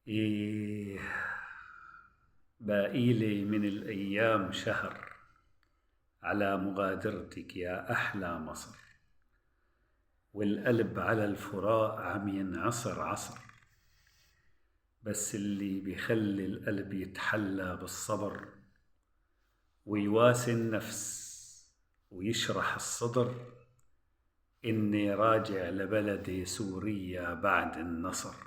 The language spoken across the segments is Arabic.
إيه، باقيلي من الأيام شهر على مغادرتك يا أحلى مصر، والقلب على الفراق عم ينعصر عصر. بس اللي بيخلي القلب يتحلى بالصبر ويواسي النفس ويشرح الصدر، إني راجع لبلدي سوريا بعد النصر.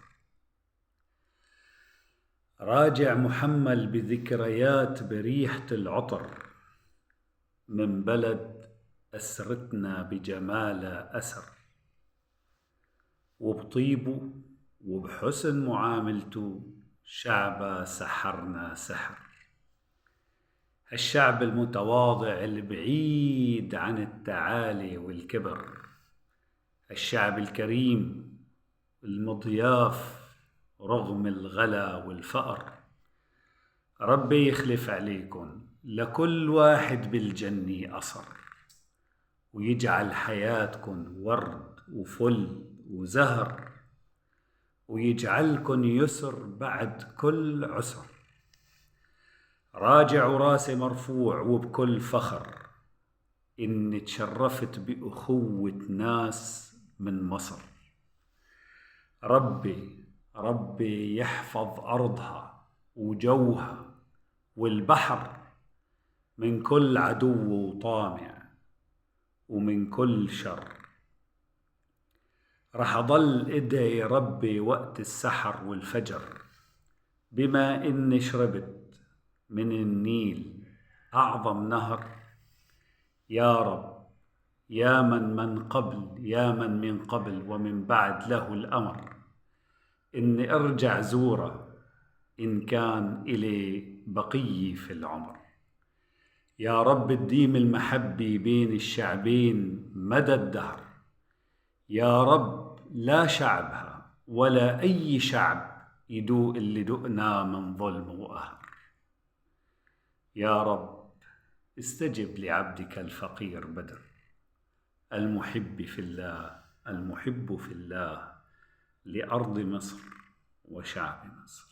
راجع محمل بذكريات بريحة العطر، من بلد أسرتنا بجمالها أسر، وبطيبه وبحسن معاملته شعبا سحرنا سحر. الشعب المتواضع البعيد عن التعالي والكبر، الشعب الكريم المضياف رغم الغلا والفقر. ربي يخلف عليكن لكل واحد بالجنة أصر، ويجعل حياتكن ورد وفل وزهر، ويجعلكن يسر بعد كل عسر. راجع وراسي مرفوع وبكل فخر، إني تشرفت بأخوة ناس من مصر. ربي يحفظ أرضها وجوها والبحر من كل عدو وطامع ومن كل شر. رح أضل إدعي ربي وقت السحر والفجر، بما إني شربت من النيل أعظم نهر. يا رب يا من من قبل ومن بعد له الأمر، إني أرجع زوره إن كان إلي بقية في العمر. يا رب الديم المحبة بين الشعبين مدى الدهر. يا رب لا شعبها ولا أي شعب يدوق اللي دقناه من ظلم وقهر. يا رب استجب لعبدك الفقير بدر، المحب في الله لأرض مصر وشعب مصر.